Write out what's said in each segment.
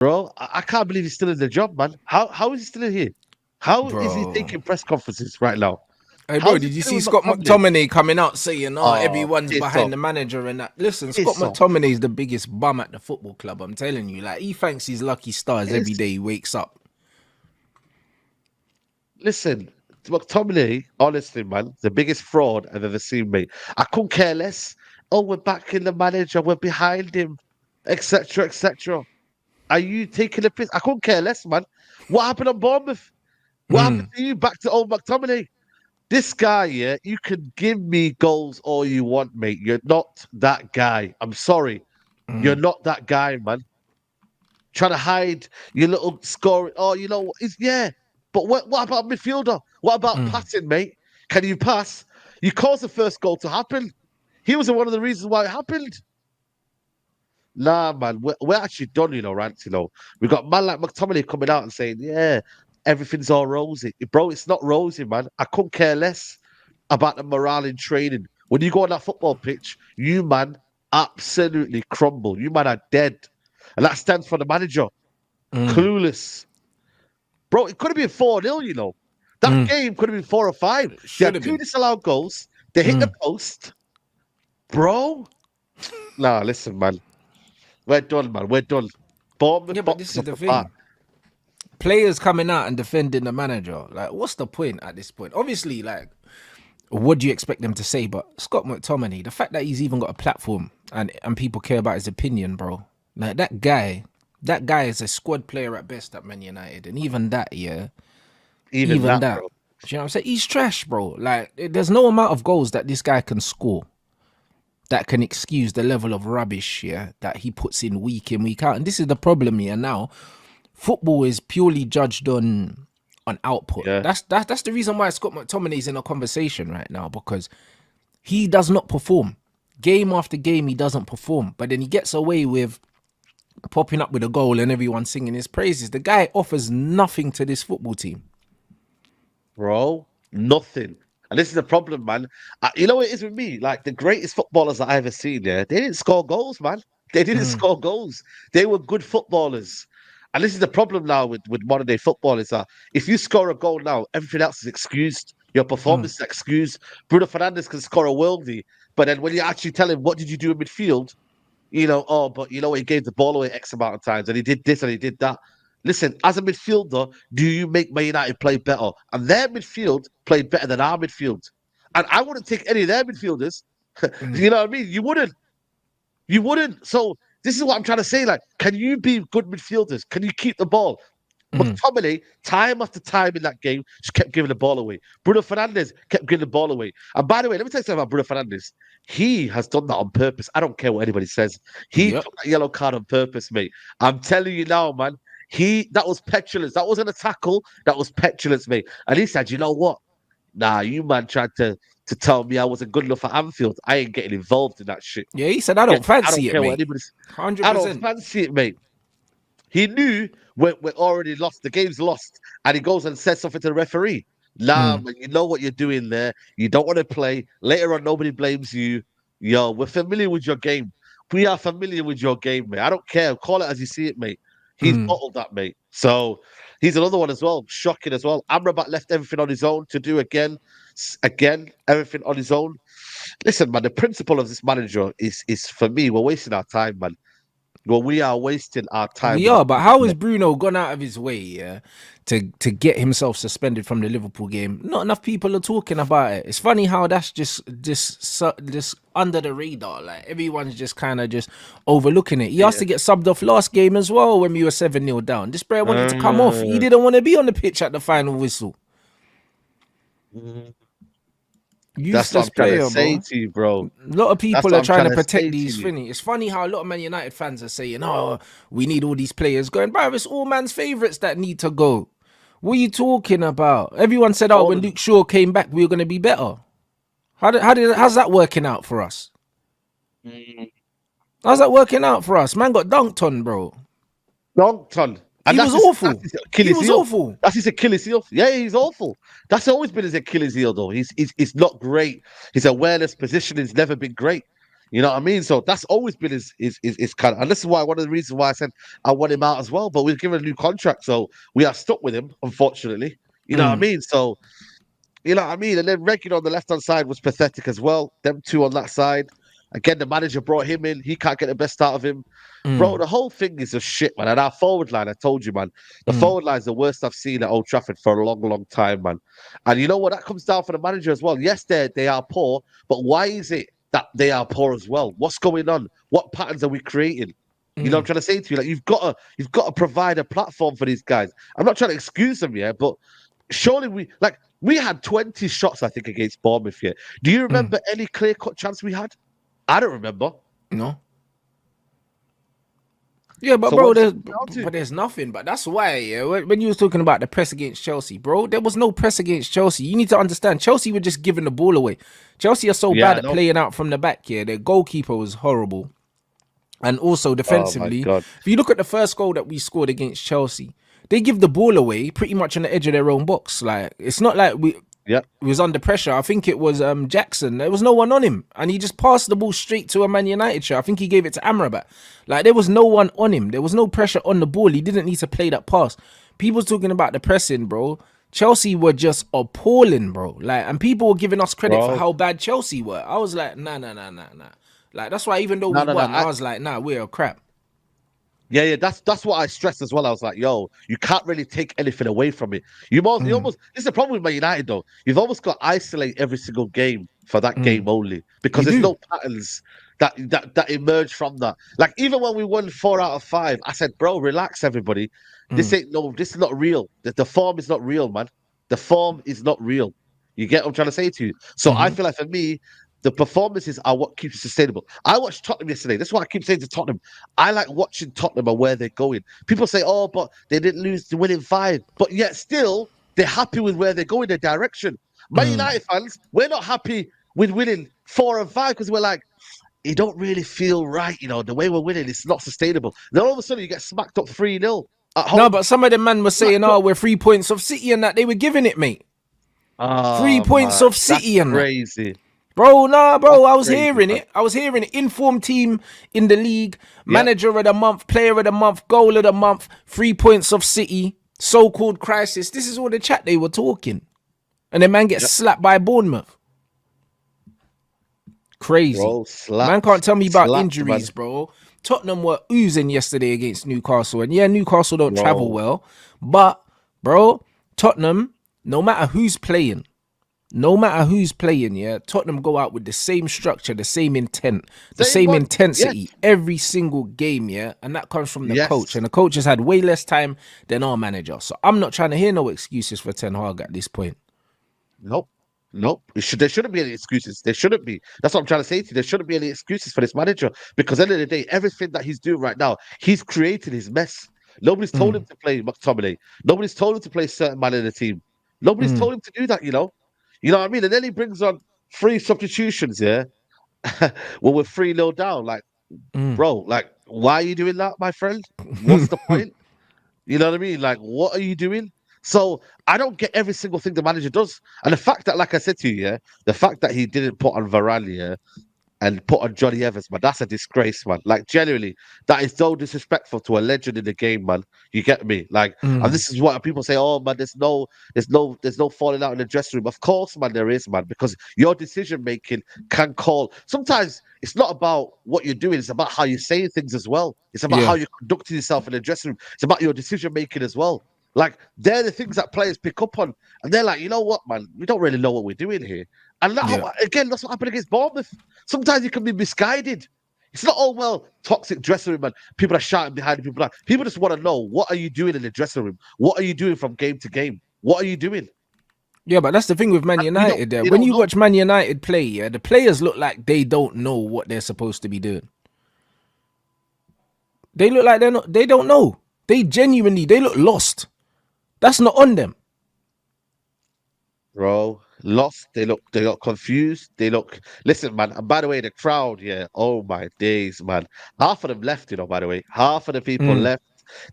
bro. I can't believe he's still in the job, man. How is he still in here? How is he bro. taking press conferences right now? Hey, How bro, is he did you chilling see with Scott McTominay? McTominay coming out saying, "Oh, Oh, everyone's piss behind off, the manager and that"? Listen, Scott piss off, McTominay is the biggest bum at the football club. I'm telling you, like he thanks his lucky stars every piss. day he wakes up. Listen, McTominay, honestly, man, the biggest fraud I've ever seen, mate. I couldn't care less. Oh, we're backing the manager, we're behind him, etc., etc. Are you taking a piss? I couldn't care less, man. What happened on Bournemouth? What happened Mm, to you? Back to old McTominay. This guy, yeah, you can give me goals all you want, mate. You're not that guy. I'm sorry. You're mm, not that guy, man. Trying to hide your little scoring. Oh, you know, it's yeah. But what about midfielder? What about mm. passing, mate? Can you pass? You caused the first goal to happen. He was one of the reasons why it happened. Nah, man, we're actually done, Rants, We got man like McTominay coming out and saying, yeah, everything's all rosy. Bro, it's not rosy, man. I couldn't care less about the morale in training. When you go on that football pitch, you, man, absolutely crumble. You, man, are dead. And that stands for the manager. Mm, Clueless. Bro, it could have been 4-0, That mm. game could have been 4 or 5. They Should had have two been. disallowed goals. They hit the Mm. post. Bro, nah, listen, man. We're done, man. We're done. Yeah, Bournemouth but box this us is off the the park. thing. Players coming out and defending the manager. Like, what's the point at this point? Obviously, like, what do you expect them to say? But Scott McTominay, the fact that he's even got a platform and people care about his opinion, bro. Like that guy is a squad player at best at Man United, and even that, yeah, Even even that, that. bro. Do you know what I'm saying? He's trash, bro. Like, there's no amount of goals that this guy can score that can excuse the level of rubbish, yeah, that he puts in, week out. And this is the problem here now. Football is purely judged on output. Yeah. That's the reason why Scott McTominay is in a conversation right now, because he does not perform. Game after game, he doesn't perform. But then he gets away with popping up with a goal and everyone singing his praises. The guy offers nothing to this football team. Bro, nothing. And this is the problem, man. You know what it is with me? Like the greatest footballers that I've ever seen, yeah, they didn't score goals, man. They didn't Mm, score goals. They were good footballers. And this is the problem now with modern day football is that if you score a goal now, everything else is excused. Your mm, performance is excused. Bruno Fernandes can score a worldie, but then when you actually tell him what did you do in midfield, oh, but he gave the ball away X amount of times and he did this and he did that. Listen, as a midfielder, do you make Man United play better? And their midfield played better than our midfield. And I wouldn't take any of their midfielders. mm, You know what I mean? You wouldn't. You wouldn't. So this is what I'm trying to say. Like, can you be good midfielders? Can you keep the ball? mm. McTominay, time after time in that game, just kept giving the ball away. Bruno Fernandes kept giving the ball away. And by the way, let me tell you something about Bruno Fernandes. He has done that on purpose. I don't care what anybody says. He Yep. took that yellow card on purpose, mate. I'm telling you now, man. That was petulance. That wasn't a tackle. That was petulance, mate. And he said, you know what? Nah, you man tried to tell me I wasn't good enough for Anfield. I ain't getting involved in that shit. Yeah, he said, I Yeah, don't I don't fancy it, care what mate. anybody's. I don't 100%. fancy it, mate. He knew we're already lost. The game's lost. And he goes and says something to the referee. Nah, Mm. man, you know what you're doing there. You don't want to play. Later on, nobody blames you. Yo, we're familiar with your game. We are familiar with your game, mate. I don't care. Call it as you see it, mate. He's Mm. bottled that, mate. So he's another one as well. Shocking as well. Amrabat left everything on his own to do again, everything on his own. Listen, man, the principle of this manager is for me, we're wasting our time, man. Well, we are wasting our time We with are, but how has that. Bruno gone out of his way, yeah, to get himself suspended from the Liverpool game? Not enough people are talking about it. It's funny how that's just under the radar. Like everyone's just kind of just overlooking it. He asked Yeah. to get subbed off last game as well when we were 7-0 down. This player wanted to come off. He Uh, didn't want to be on the pitch at the final whistle. mm, that's what Useless I'm trying to player, say bro. to you, bro. A lot of That's people what are I'm trying trying to to protect say to these you. things. It's funny how a lot of Man United fans are saying, "Oh, we need all these players going." Bro, it's all man's favourites that need to go. What are you talking about? Everyone said, "Oh, All when of Luke Shaw came back, we were going to be better." How's that working out for us? mm, How's that working out for us? Man got dunked on, bro. Longton. And He was that's awful. his He Achilles was heel. awful. That's his Achilles heel. Yeah, he's awful. That's always been his Achilles heel, though. He's not great. His awareness positioning's never been great. You know what I mean? So that's always been his kind of, and this is why one of the reasons why I said I want him out as well. But we've given a new contract, so we are stuck with him, unfortunately. You know what I Mm, mean? So you know what I mean? And then Regan on the left hand side was pathetic as well. Them two on that side. Again, the manager brought him in. He can't get the best out of him. Bro, mm, the whole thing is a shit, man. And our forward line, I told you, man, the mm, forward line is the worst I've seen at Old Trafford for a long, long time, man. And you know what? That comes down for the manager as well. Yes, they are poor, but why is it that they are poor as well? What's going on? What patterns are we creating? You know what I'm mm. trying to say to you? Like you've got to provide a platform for these guys. I'm not trying to excuse them, yeah, but surely we had 20 shots, I think, against Bournemouth here. Do you Mm. remember any clear-cut chance we had? I don't remember. No. Yeah, but So bro, what does it there's come down to? but there's nothing. But that's why, yeah, when you was talking about the press against Chelsea, bro, there was no press against Chelsea. You need to understand, Chelsea were just giving the ball away. Chelsea are so Yeah, bad I at know. playing out from the back here. Their goalkeeper was horrible, and also Oh my defensively. God. If you look at the first goal that we scored against Chelsea, they give the ball away pretty much on the edge of their own box. Like it's not like Yeah. was under pressure. I think it was Jackson. There was no one on him, and he just passed the ball straight to a Man United shot. I think he gave it to Amrabat. Like there was no one on him. There was no pressure on the ball. He didn't need to play that pass. People's talking about the pressing, bro. Chelsea were just appalling, bro. Like, and people were giving us credit for Bro. how bad Chelsea were. I was like, nah, nah, nah, nah, nah. Like that's why even though No, we no, no. won, I was like, nah, we're crap. Yeah, that's what I stressed as well. I was like, yo, you can't really take anything away from it. You Mm, almost this is the problem with Man United though. You've almost got to isolate every single game for that mm. game only because You there's do. no patterns that emerge from that. Like even when we won 4 out of 5, I said, bro, relax, everybody. Mm, This is not real. The form is not real, man. The form is not real. You get what I'm trying to say to you? So I mm-hmm, feel like for me, the performances are what keeps it sustainable. I watched Tottenham yesterday. That's why I keep saying to Tottenham. I like watching Tottenham and where they're going. People say, "Oh, but they didn't lose to winning 5," but yet still they're happy with where they're going, their direction. Man mm. United fans, we're not happy with winning 4 and 5 because we're like, it don't really feel right. You know, the way we're winning, it's not sustainable. Then all of a sudden, you get smacked up 3-0 at No, home. but some of the men were saying, Smacked oh, up. we're 3 points of City and that. They were giving it, mate. Three Oh points man, of that's City and that. crazy. Bro, nah, That's bro, I was crazy, hearing man. it. I was hearing it. Informed team in the league, Yeah, manager of the month, player of the month, goal of the month, 3 points of City, so-called crisis. This is all the chat they were talking. And then man gets yeah, slapped by Bournemouth. Crazy. bro, Man can't tell me about slapped, man, injuries, bro. Tottenham were oozing yesterday against Newcastle. And yeah, Newcastle don't travel bro. well. But, bro, Tottenham, no matter who's playing, no matter who's playing, yeah, Tottenham go out with the same structure, the same intent, the Same same one. Yes, intensity every single game, yeah, and that comes from the coach. yes. And the coach has had way less time than our manager. So I'm not trying to hear no excuses for Ten Hag at this point. Nope. Nope. There shouldn't be any excuses. There shouldn't be. That's what I'm trying to say to you. There shouldn't be any excuses for this manager because at the end of the day, everything that he's doing right now, he's created his mess. Nobody's told him Mm, to play Mctominay. Nobody's told him to play certain man in the team. Nobody's mm, told him to do that, you know? You know what I mean? And then he brings on 3 substitutions, yeah? Well, we're 3-0 down. Like, mm. bro, like, why are you doing that, my friend? What's the point? You know what I mean? Like, what are you doing? So I don't get every single thing the manager does. And the fact that, like I said to you, yeah, the fact that he didn't put on Varane, yeah, and put on Johnny Evans, man, that's a disgrace, man. Like, genuinely, that is so disrespectful to a legend in the game, man. You get me? Like, and Mm. this is what people say, oh man, there's no falling out in the dressing room. Of course, man, there is, man, because your decision making can call. Sometimes it's not about what you're doing, it's about how you're saying things as well. It's about how Yeah, you're conducting yourself in the dressing room. It's about your decision making as well. Like, they're the things that players pick up on. And they're like, you know what, man, we don't really know what we're doing here. And yeah. again, that's what happened against Bournemouth. Sometimes you can be misguided. It's not all well toxic dressing room and people are shouting behind people. People just want to know, what are you doing in the dressing room? What are you doing from game to game? What are you doing? Yeah, but that's the thing with Man And United. you When don't you know. watch Man United play, yeah, the players look like they don't know what they're supposed to be doing. They look like they don't know. They look lost. That's not on them. Bro, lost. They look confused. Listen, man. And by the way, the crowd, yeah. Oh my days, man. Half of them left, by the way. Half of the people Mm, left.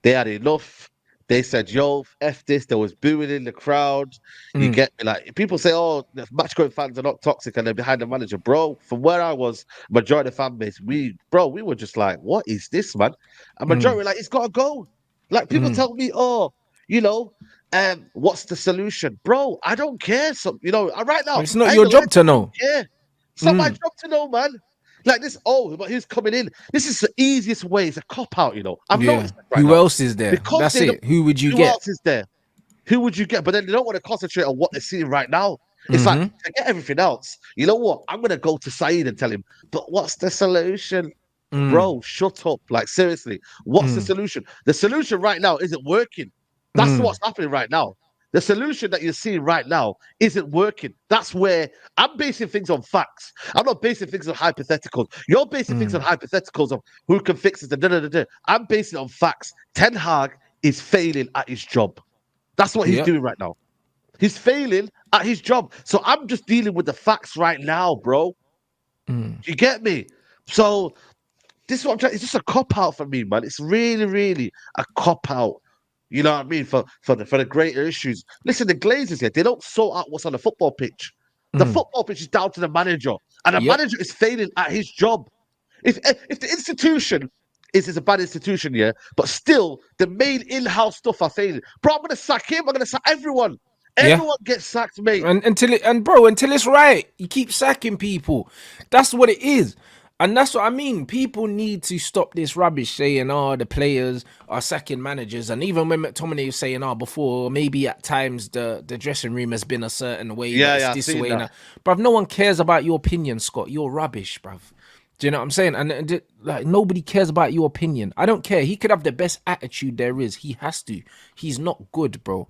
They had enough. They said, "Yo, f this." There was booing in the crowd. You Mm, get me? Like people say, "Oh, the match going fans are not toxic and they're behind the manager." Bro, from where I was, majority of the fan base, we were just like, "What is this, man?" And majority mm, were like, "It's got to go." Like people mm. tell me, "Oh, you know, what's the solution, bro?" I don't care. So right now, It's not I ain't your gonna lie job to you, to I don't know. care. It's not my Mm, job to know, man. Like this, but who's coming in? This is the easiest way. It's a cop out, I've yeah. noticed that right Who now else is there? because That's they don't. it. Who would you Who get? else is there? Who would you get? But then they don't want to concentrate on what they're seeing right now. It's like, Mm-hmm. forget everything else. You know what? I'm gonna go to Saeed and tell him, but what's the solution? Mm, Bro, shut up. Like, seriously, what's the mm, solution? The solution right now isn't working. That's mm, what's happening right now. The solution that you're seeing right now isn't working. That's where I'm basing things on facts. I'm not basing things on hypotheticals. You're basing things on mm. hypotheticals of who can fix it. I'm basing it on facts. Ten Hag is failing at his job. That's what he's Yep. doing right now. He's failing at his job. So I'm just dealing with the facts right now, bro. Mm, You get me? So this is what I'm trying. It's just a cop out for me, man. It's really, really a cop out. You know what I mean? For the greater issues. Listen, the Glazers here, they don't sort out what's on the football pitch. The mm. football pitch is down to the manager, and the Yep. manager is failing at his job. If the institution is a bad institution, yeah, but still the main in-house stuff are failing. Bro, I'm gonna sack him. I'm gonna sack everyone. Yeah. Everyone gets sacked, mate. And until it's right, you keep sacking people. That's what it is. And that's what I mean. People need to stop this rubbish saying, oh, the players are sacking managers. And even when McTominay was saying, oh, before, maybe at times the dressing room has been a certain way, but Yeah, it's yeah, I've this seen way that. now. Bruv, no one cares about your opinion, Scott. You're rubbish, bruv. Do you know what I'm saying? And like nobody cares about your opinion. I don't care. He could have the best attitude there is. He has to. He's not good, bro.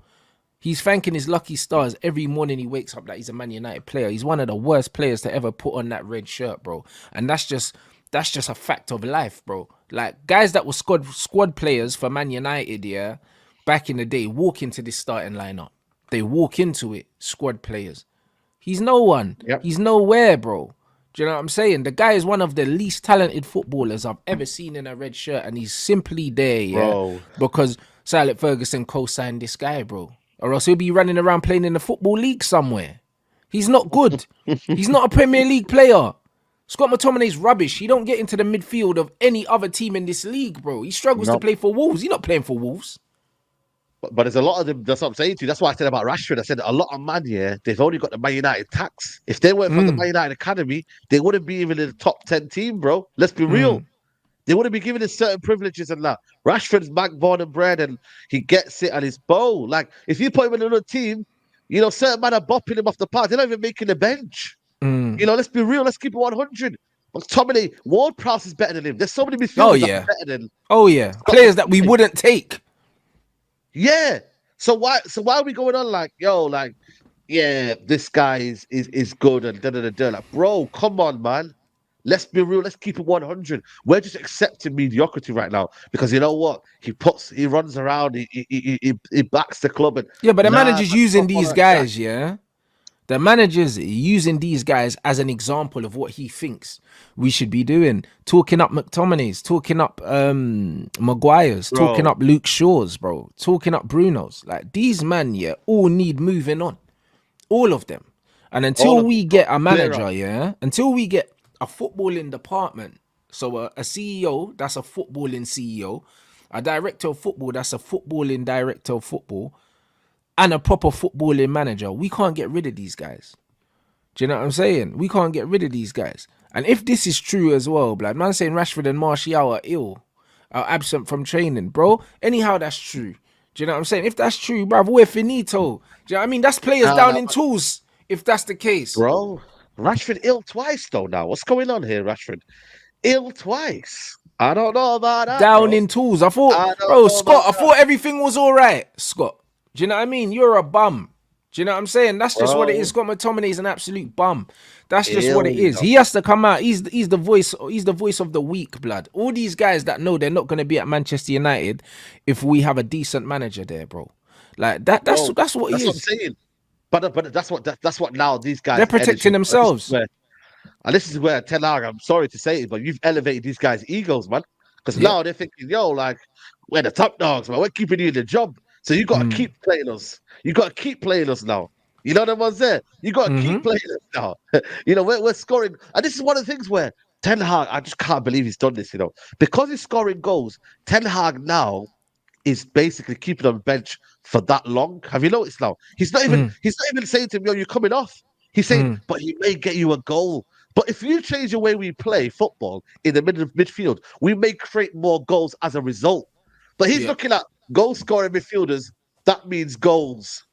He's thanking his lucky stars every morning he wakes up that he's a Man United player. He's one of the worst players to ever put on that red shirt, bro. And that's just a fact of life, bro. Like guys that were squad players for Man United, yeah, back in the day, walk into this starting lineup. They walk into it, squad players. He's no one. Yep. He's nowhere, bro. Do you know what I'm saying? The guy is one of the least talented footballers I've ever seen in a red shirt, and he's simply there, yeah, Bro. because Sir Alex Ferguson co-signed this guy, bro. Or else he'll be running around playing in the Football League somewhere. He's not good. He's not a Premier League player. Scott McTominay's rubbish. He don't get into the midfield of any other team in this league, bro. He struggles to No. play for Wolves. He's not playing for Wolves. But there's a lot of them. That's what I'm saying to you. That's why I said about Rashford. I said a lot of man, yeah, they've only got the Man United tax. If they weren't from the Man United academy, they wouldn't be even in the top 10 team, bro. Let's be real. They wouldn't be given certain privileges and that. Rashford's back born and bred and he gets it and his bow. Like, if you put him in another team, certain men are bopping him off the park. They're not even making the bench. Let's be real. Let's keep it 100. McTominay, Ward-Prowse is better than him. There's so many Oh midfielders that are yeah. better than Oh yeah. Scott Players that we McTominay. wouldn't take. Yeah. So why are we going on like, yeah, this guy is good and da da da da. Like, bro, come on, man. Let's be real. Let's keep it 100. We're just accepting mediocrity right now because you know what? He runs around, he backs the club, and Yeah, but the nah, manager's man, using stop all these that chat. guys, yeah? The manager's using these guys as an example of what he thinks we should be doing. Talking up McTominay's, talking up Maguire's, talking Bro, up Luke Shaw's, bro, talking up Bruno's. Like these men, yeah, all need moving on. All of them. And all until of them, we bro. get a Clear up. manager, yeah, until we get a footballing department, so a CEO, that's a footballing CEO, a director of football, that's a footballing director of football, and a proper footballing manager, we can't get rid of these guys. Do you know what I'm saying? We can't get rid of these guys. And if this is true as well, blood, man saying Rashford and Martial are ill, are absent from training, bro. Anyhow, that's true. Do you know what I'm saying? If that's true, bruv, we're finito. Do you know what I mean? That's players Nah, down nah, in tools, if that's the case. bro. Rashford ill twice though. Now, what's going on here, Rashford? Ill twice. I don't know about that, Down bro. in tools. I thought, I don't bro, know about Scott, I that, thought everything was all right, Scott. Do you know what I mean? You're a bum. Do you know what I'm saying? That's just what it is. bro. Scott McTominay is an absolute bum. That's just what Ill, it is. He has to come out. He's the voice. He's the voice of the weak, blood. All these guys that know they're not going to be at Manchester United if we have a decent manager there, bro. Like that. That's bro. what he That's what I'm is. saying. But that's what now these They're guys' protecting energy. themselves. And this is where Ten Hag, I'm sorry to say it, but you've elevated these guys' egos, man. Because Yep. now they're thinking, yo, like, we're the top dogs, man. We're keeping you in the job. So you got to keep playing us. You got to keep playing us now. You know them ones there. You got to keep playing us now. We're scoring, and this is one of the things where Ten Hag, I just can't believe he's done this. Because he's scoring goals. Ten Hag now is basically keeping on the bench for that long. Have you noticed now? He's not even saying to him, "Yo, you're coming off." He's saying, "But he may get you a goal." But if you change the way we play football in the middle of midfield, we may create more goals as a result. But he's looking at goal scoring midfielders. That means goals,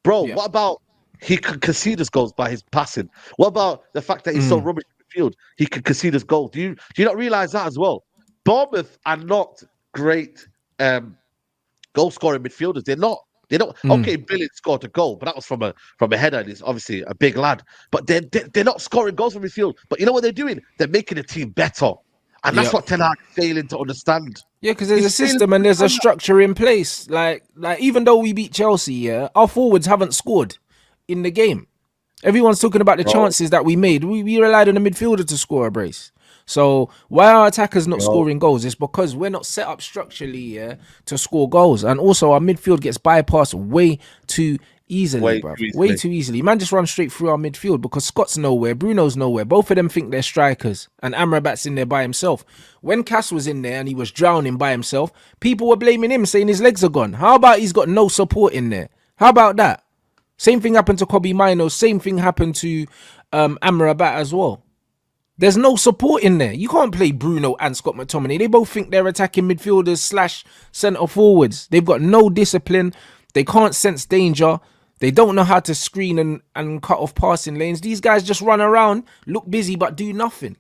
bro. What about he can concede us goals by his passing? What about the fact that he's so rubbish in midfield? He can concede us goals. Do you not realize that as well? Bournemouth are not great goal scoring midfielders. They're not. Okay, Billy scored a goal, but that was from a header, and he's obviously a big lad. But they're not scoring goals from midfield. But you know what they're doing? They're making the team better, and that's what Ten Hag failing to understand. Yeah, because there's a system and there's a structure in place. Like even though we beat Chelsea, our forwards haven't scored in the game. Everyone's talking about the chances that we made. We relied on the midfielder to score a brace. So why are attackers not scoring goals? It's because we're not set up structurally to score goals. And also our midfield gets bypassed way too easily, bro. Way too easily. Man just run straight through our midfield because Scott's nowhere, Bruno's nowhere. Both of them think they're strikers. And Amrabat's in there by himself. When Cass was in there and he was drowning by himself, people were blaming him, saying his legs are gone. How about he's got no support in there? How about that? Same thing happened to Kobe Mino. Same thing happened to Amrabat as well. There's no support in there. You can't play Bruno and Scott McTominay. They both think they're attacking midfielders / centre forwards. They've got no discipline. They can't sense danger. They don't know how to screen and cut off passing lanes. These guys just run around, look busy, but do nothing.